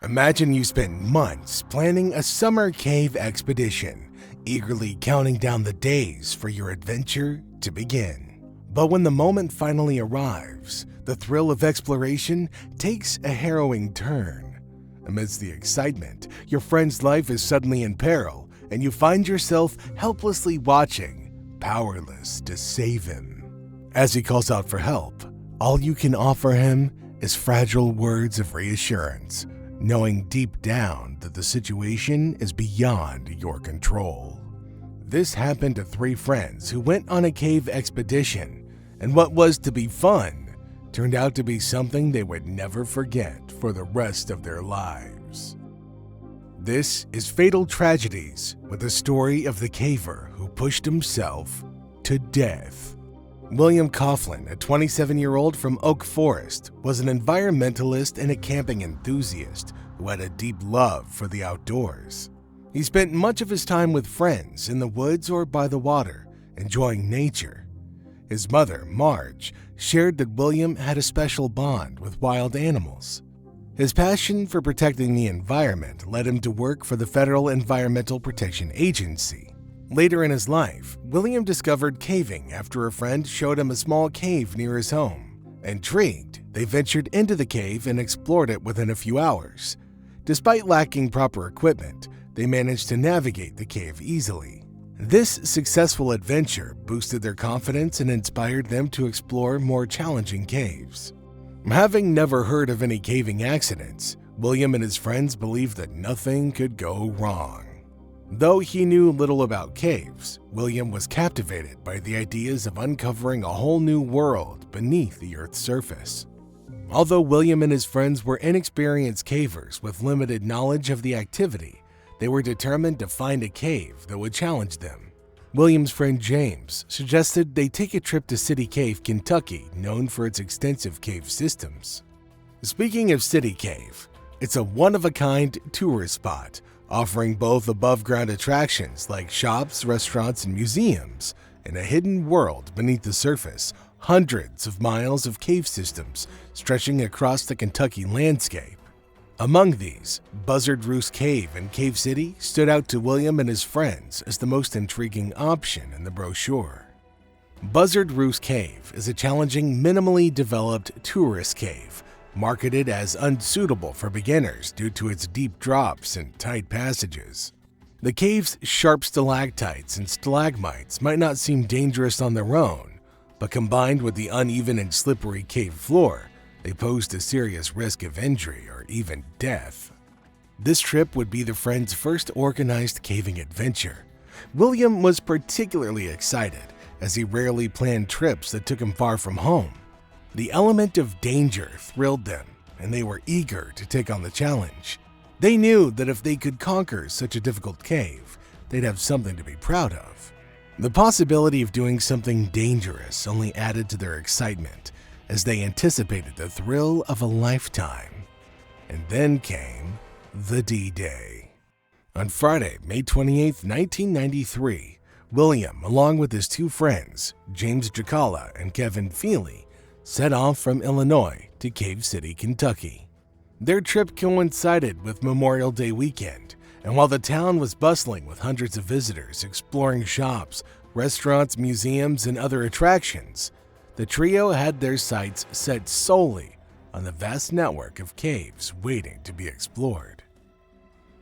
Imagine you spent months planning a summer cave expedition, eagerly counting down the days for your adventure to begin. But when the moment finally arrives, the thrill of exploration takes a harrowing turn. Amidst the excitement, your friend's life is suddenly in peril, and you find yourself helplessly watching, powerless to save him. As he calls out for help, all you can offer him is fragile words of reassurance, knowing deep down that the situation is beyond your control. This happened to three friends who went on a cave expedition, and what was to be fun turned out to be something they would never forget for the rest of their lives. This is Fatal Tragedies, with the story of the caver who pushed himself to death. William Coughlin, a 27-year-old from Oak Forest, was an environmentalist and a camping enthusiast who had a deep love for the outdoors. He spent much of his time with friends in the woods or by the water, enjoying nature. His mother, Marge, shared that William had a special bond with wild animals. His passion for protecting the environment led him to work for the Federal Environmental Protection Agency. Later in his life, William discovered caving after a friend showed him a small cave near his home. Intrigued, they ventured into the cave and explored it within a few hours. Despite lacking proper equipment, they managed to navigate the cave easily. This successful adventure boosted their confidence and inspired them to explore more challenging caves. Having never heard of any caving accidents, William and his friends believed that nothing could go wrong. Though he knew little about caves, William was captivated by the ideas of uncovering a whole new world beneath the Earth's surface. Although William and his friends were inexperienced cavers with limited knowledge of the activity, they were determined to find a cave that would challenge them. William's friend James suggested they take a trip to City Cave, Kentucky, known for its extensive cave systems. Speaking of City Cave, it's a one-of-a-kind tourist spot, offering both above-ground attractions like shops, restaurants, and museums, and a hidden world beneath the surface, hundreds of miles of cave systems stretching across the Kentucky landscape. Among these, Buzzard Roost Cave in Cave City stood out to William and his friends as the most intriguing option in the brochure. Buzzard Roost Cave is a challenging, minimally developed tourist cave, marketed as unsuitable for beginners due to its deep drops and tight passages. The cave's sharp stalactites and stalagmites might not seem dangerous on their own, but combined with the uneven and slippery cave floor, they posed a serious risk of injury or even death. This trip would be the friends' first organized caving adventure. William was particularly excited, as he rarely planned trips that took him far from home. The element of danger thrilled them, and they were eager to take on the challenge. They knew that if they could conquer such a difficult cave, they'd have something to be proud of. The possibility of doing something dangerous only added to their excitement, as they anticipated the thrill of a lifetime. And then came the D-Day. On Friday, May 28, 1993, William, along with his two friends, James Jacala and Kevin Feely, set off from Illinois to Cave City, Kentucky. Their trip coincided with Memorial Day weekend, and while the town was bustling with hundreds of visitors exploring shops, restaurants, museums, and other attractions, the trio had their sights set solely on the vast network of caves waiting to be explored.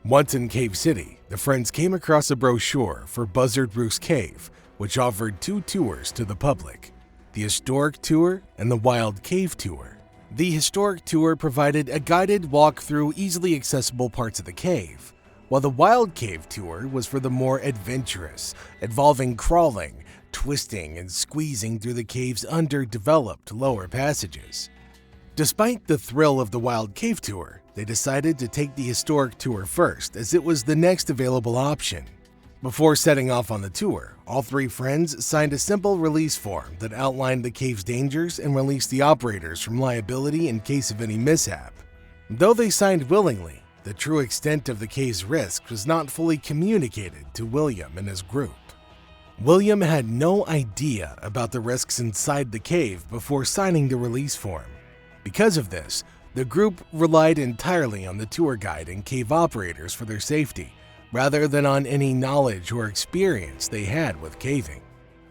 Once in Cave City, the friends came across a brochure for Buzzard Roost Cave, which offered two tours to the public: the Historic Tour and the Wild Cave Tour. The Historic Tour provided a guided walk through easily accessible parts of the cave, while the Wild Cave Tour was for the more adventurous, involving crawling, twisting, and squeezing through the cave's underdeveloped lower passages. Despite the thrill of the Wild Cave Tour, they decided to take the Historic Tour first, as it was the next available option. Before setting off on the tour, all three friends signed a simple release form that outlined the cave's dangers and released the operators from liability in case of any mishap. Though they signed willingly, the true extent of the cave's risk was not fully communicated to William and his group. William had no idea about the risks inside the cave before signing the release form. Because of this, The group relied entirely on the tour guide and cave operators for their safety, rather than on any knowledge or experience they had with caving.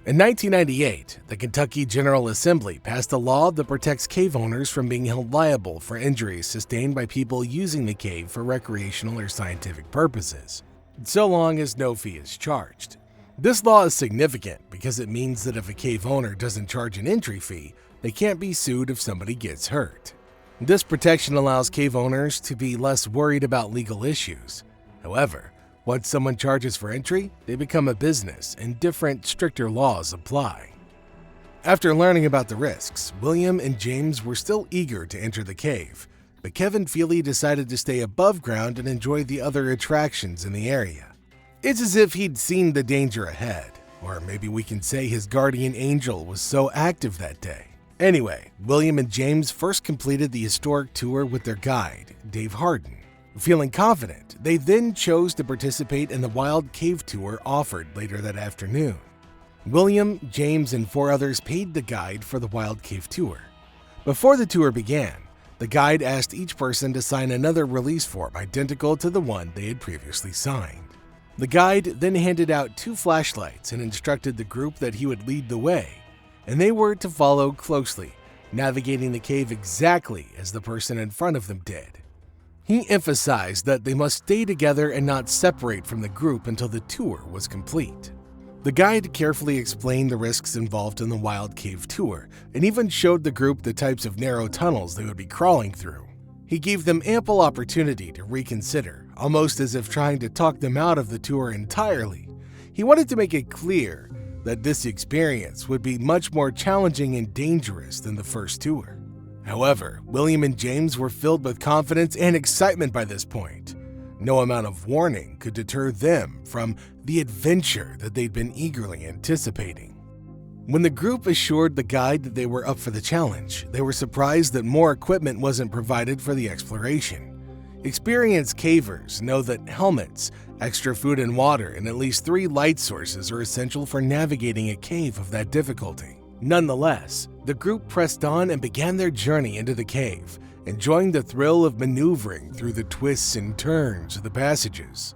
In 1998, the Kentucky General Assembly passed a law that protects cave owners from being held liable for injuries sustained by people using the cave for recreational or scientific purposes, so long as no fee is charged. This law is significant because it means that if a cave owner doesn't charge an entry fee, they can't be sued if somebody gets hurt. This protection allows cave owners to be less worried about legal issues. However, once someone charges for entry, they become a business and different, stricter laws apply. After learning about the risks, William and James were still eager to enter the cave, but Kevin Feely decided to stay above ground and enjoy the other attractions in the area. It's as if he'd seen the danger ahead, or maybe we can say his guardian angel was so active that day. Anyway, William and James first completed the historic tour with their guide, Dave Harden. Feeling confident, they then chose to participate in the wild cave tour offered later that afternoon. William, James, and 4 others paid the guide for the wild cave tour. Before the tour began, the guide asked each person to sign another release form identical to the one they had previously signed. The guide then handed out 2 flashlights and instructed the group that he would lead the way, and they were to follow closely, navigating the cave exactly as the person in front of them did. He emphasized that they must stay together and not separate from the group until the tour was complete. The guide carefully explained the risks involved in the wild cave tour and even showed the group the types of narrow tunnels they would be crawling through. He gave them ample opportunity to reconsider, almost as if trying to talk them out of the tour entirely. He wanted to make it clear that this experience would be much more challenging and dangerous than the first tour. However, William and James were filled with confidence and excitement by this point. No amount of warning could deter them from the adventure that they'd been eagerly anticipating. When the group assured the guide that they were up for the challenge, they were surprised that more equipment wasn't provided for the exploration. Experienced cavers know that helmets, extra food and water, and at least 3 light sources are essential for navigating a cave of that difficulty. Nonetheless, the group pressed on and began their journey into the cave, enjoying the thrill of maneuvering through the twists and turns of the passages.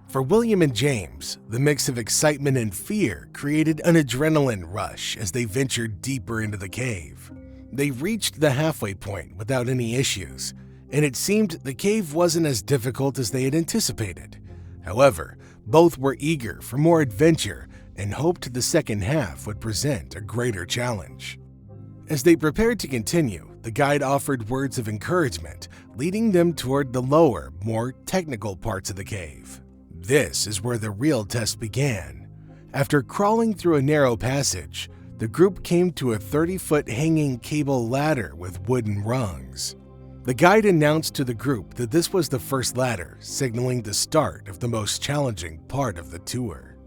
For William and James, the mix of excitement and fear created an adrenaline rush as they ventured deeper into the cave. They reached the halfway point without any issues, and it seemed the cave wasn't as difficult as they had anticipated. However, both were eager for more adventure and hoped the second half would present a greater challenge. As they prepared to continue, the guide offered words of encouragement, leading them toward the lower, more technical parts of the cave. This is where the real test began. After crawling through a narrow passage, the group came to a 30-foot hanging cable ladder with wooden rungs. The guide announced to the group that this was the first ladder, signaling the start of the most challenging part of the tour.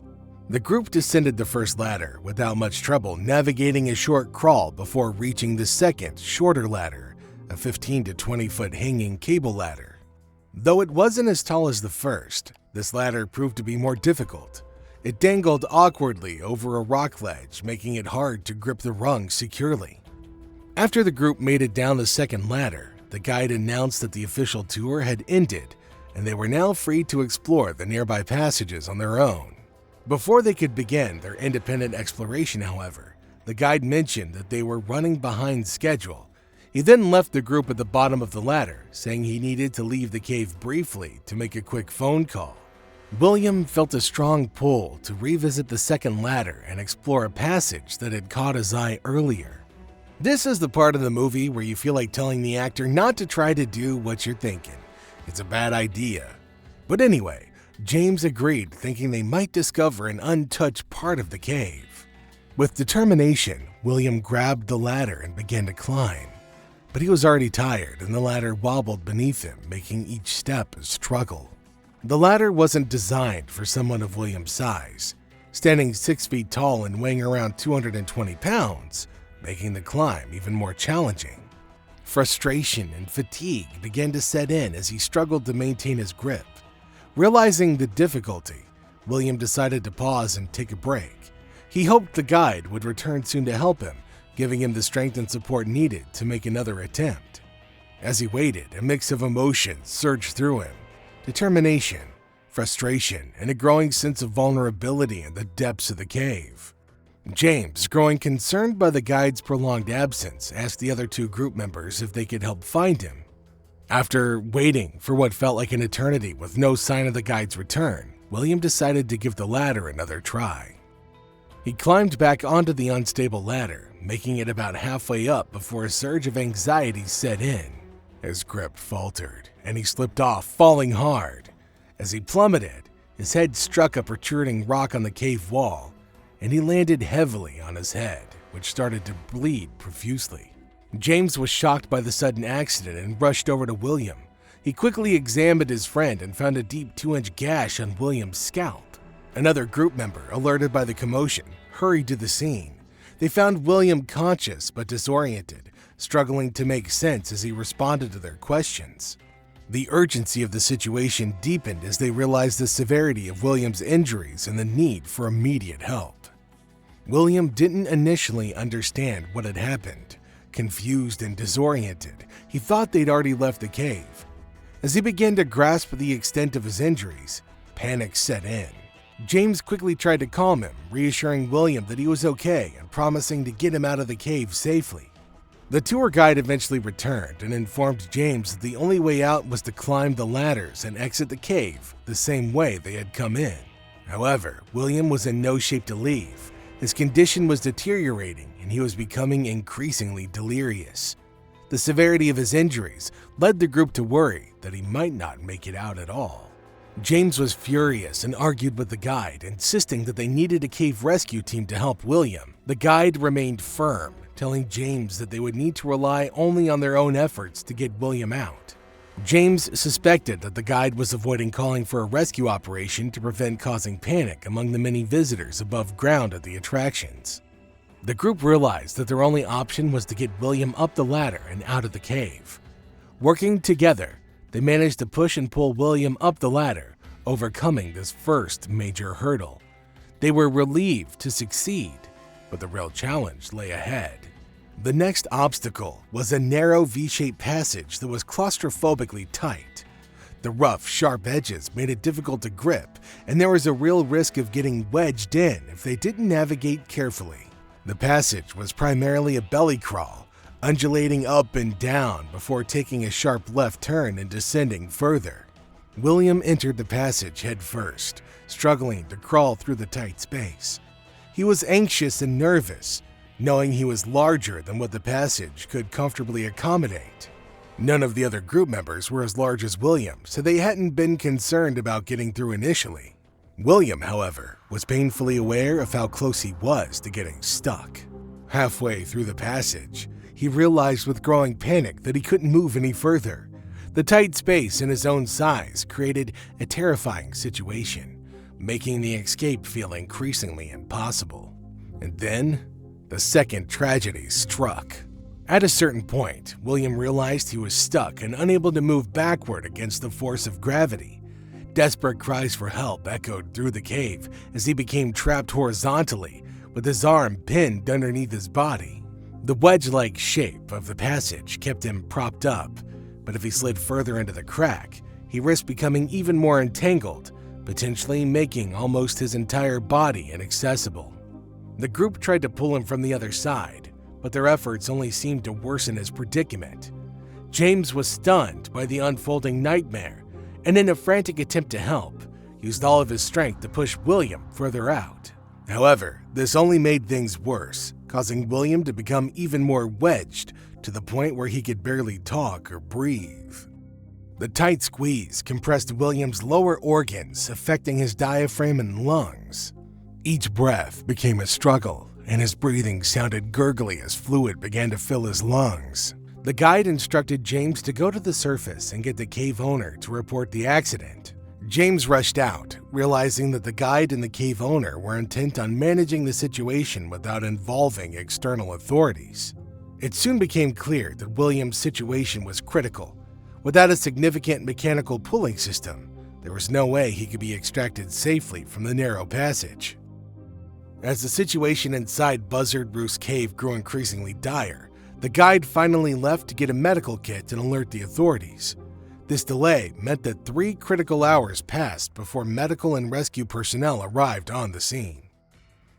The group descended the first ladder without much trouble, navigating a short crawl before reaching the second, shorter ladder, a 15 to 20-foot hanging cable ladder. Though it wasn't as tall as the first, this ladder proved to be more difficult. It dangled awkwardly over a rock ledge, making it hard to grip the rungs securely. After the group made it down the second ladder, the guide announced that the official tour had ended, and they were now free to explore the nearby passages on their own. Before they could begin their independent exploration, however, the guide mentioned that they were running behind schedule. He then left the group at the bottom of the ladder, saying he needed to leave the cave briefly to make a quick phone call. William felt a strong pull to revisit the second ladder and explore a passage that had caught his eye earlier. This is the part of the movie where you feel like telling the actor not to try to do what you're thinking. It's a bad idea. But anyway, James agreed, thinking they might discover an untouched part of the cave. With determination, William grabbed the ladder and began to climb. But he was already tired, and the ladder wobbled beneath him, making each step a struggle. The ladder wasn't designed for someone of William's size, standing 6 feet tall and weighing around 220 pounds, making the climb even more challenging. Frustration and fatigue began to set in as he struggled to maintain his grip. Realizing the difficulty, William decided to pause and take a break. He hoped the guide would return soon to help him, giving him the strength and support needed to make another attempt. As he waited, a mix of emotions surged through him: determination, frustration, and a growing sense of vulnerability in the depths of the cave. James, growing concerned by the guide's prolonged absence, asked the other two group members if they could help find him. After waiting for what felt like an eternity with no sign of the guide's return, William decided to give the ladder another try. He climbed back onto the unstable ladder, making it about halfway up before a surge of anxiety set in. His grip faltered, and he slipped off, falling hard. As he plummeted, his head struck a protruding rock on the cave wall, and he landed heavily on his head, which started to bleed profusely. James was shocked by the sudden accident and rushed over to William. He quickly examined his friend and found a deep 2-inch gash on William's scalp. Another group member, alerted by the commotion, hurried to the scene. They found William conscious but disoriented, struggling to make sense as he responded to their questions. The urgency of the situation deepened as they realized the severity of William's injuries and the need for immediate help. William didn't initially understand what had happened. Confused and disoriented, he thought they'd already left the cave. As he began to grasp the extent of his injuries, panic set in. James quickly tried to calm him, reassuring William that he was okay and promising to get him out of the cave safely. The tour guide eventually returned and informed James that the only way out was to climb the ladders and exit the cave the same way they had come in. However, William was in no shape to leave. His condition was deteriorating and he was becoming increasingly delirious. The severity of his injuries led the group to worry that he might not make it out at all. James was furious and argued with the guide, insisting that they needed a cave rescue team to help William. The guide remained firm, telling James that they would need to rely only on their own efforts to get William out. James suspected that the guide was avoiding calling for a rescue operation to prevent causing panic among the many visitors above ground at the attractions. The group realized that their only option was to get William up the ladder and out of the cave. Working together, they managed to push and pull William up the ladder, overcoming this first major hurdle. They were relieved to succeed, but the real challenge lay ahead. The next obstacle was a narrow V-shaped passage that was claustrophobically tight. The rough, sharp edges made it difficult to grip, and there was a real risk of getting wedged in if they didn't navigate carefully. The passage was primarily a belly crawl, undulating up and down before taking a sharp left turn and descending further. William entered the passage head first, struggling to crawl through the tight space. He was anxious and nervous, knowing he was larger than what the passage could comfortably accommodate. None of the other group members were as large as William, so they hadn't been concerned about getting through initially. William, however, was painfully aware of how close he was to getting stuck. Halfway through the passage, he realized with growing panic that he couldn't move any further. The tight space and his own size created a terrifying situation, making the escape feel increasingly impossible. And then, the second tragedy struck. At a certain point, William realized he was stuck and unable to move backward against the force of gravity. Desperate cries for help echoed through the cave as he became trapped horizontally, with his arm pinned underneath his body. The wedge-like shape of the passage kept him propped up, but if he slid further into the crack, he risked becoming even more entangled, potentially making almost his entire body inaccessible. The group tried to pull him from the other side, but their efforts only seemed to worsen his predicament. James was stunned by the unfolding nightmare, and in a frantic attempt to help, used all of his strength to push William further out. However, this only made things worse, causing William to become even more wedged to the point where he could barely talk or breathe. The tight squeeze compressed William's lower organs, affecting his diaphragm and lungs. Each breath became a struggle, and his breathing sounded gurgly as fluid began to fill his lungs. The guide instructed James to go to the surface and get the cave owner to report the accident. James rushed out, realizing that the guide and the cave owner were intent on managing the situation without involving external authorities. It soon became clear that William's situation was critical. Without a significant mechanical pulling system, there was no way he could be extracted safely from the narrow passage. As the situation inside Buzzard Roost Cave grew increasingly dire, The guide finally left to get a medical kit and alert the authorities. This delay meant that 3 critical hours passed before medical and rescue personnel arrived on the scene.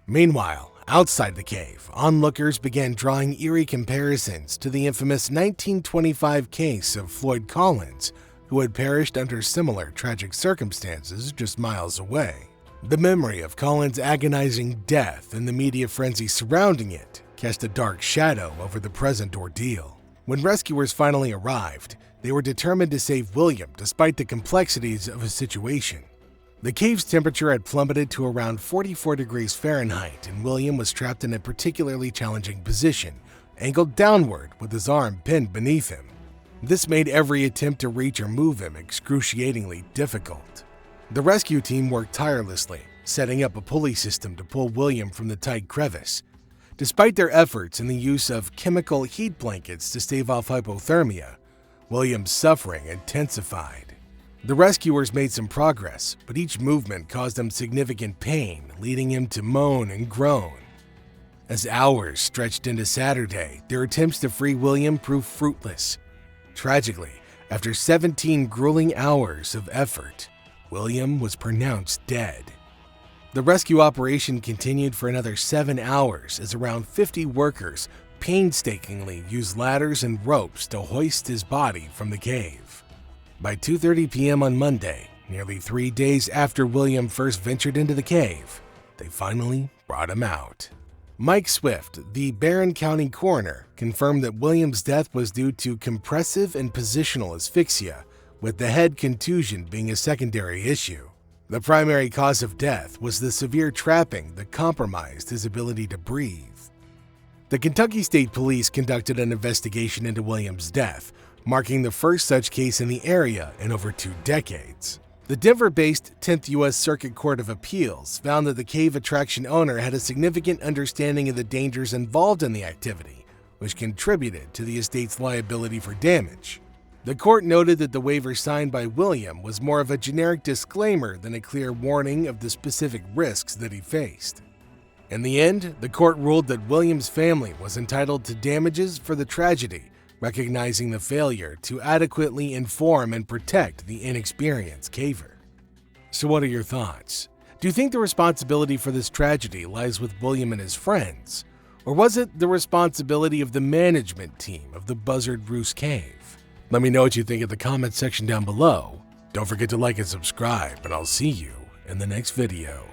Meanwhile, outside the cave, onlookers began drawing eerie comparisons to the infamous 1925 case of Floyd Collins, who had perished under similar tragic circumstances just miles away. The memory of Collins' agonizing death and the media frenzy surrounding it cast a dark shadow over the present ordeal. When rescuers finally arrived, they were determined to save William despite the complexities of his situation. The cave's temperature had plummeted to around 44 degrees Fahrenheit, and William was trapped in a particularly challenging position, angled downward with his arm pinned beneath him. This made every attempt to reach or move him excruciatingly difficult. The rescue team worked tirelessly, setting up a pulley system to pull William from the tight crevice. Despite their efforts and the use of chemical heat blankets to stave off hypothermia, William's suffering intensified. The rescuers made some progress, but each movement caused him significant pain, leading him to moan and groan. As hours stretched into Saturday, their attempts to free William proved fruitless. Tragically, after 17 grueling hours of effort, William was pronounced dead. The rescue operation continued for another 7 hours as around 50 workers painstakingly used ladders and ropes to hoist his body from the cave. By 2:30 p.m. on Monday, nearly 3 days after William first ventured into the cave, they finally brought him out. Mike Swift, the Barron County coroner, confirmed that William's death was due to compressive and positional asphyxia, with the head contusion being a secondary issue. The primary cause of death was the severe trapping that compromised his ability to breathe. The Kentucky State Police conducted an investigation into William's death, marking the first such case in the area in over 2 decades. The Denver-based 10th U.S. Circuit Court of Appeals found that the cave attraction owner had a significant understanding of the dangers involved in the activity, which contributed to the estate's liability for damage. The court noted that the waiver signed by William was more of a generic disclaimer than a clear warning of the specific risks that he faced. In the end, the court ruled that William's family was entitled to damages for the tragedy, recognizing the failure to adequately inform and protect the inexperienced caver. So what are your thoughts? Do you think the responsibility for this tragedy lies with William and his friends? Or was it the responsibility of the management team of the Buzzard Roost Cave? Let me know what you think in the comments section down below. Don't forget to like and subscribe, and I'll see you in the next video.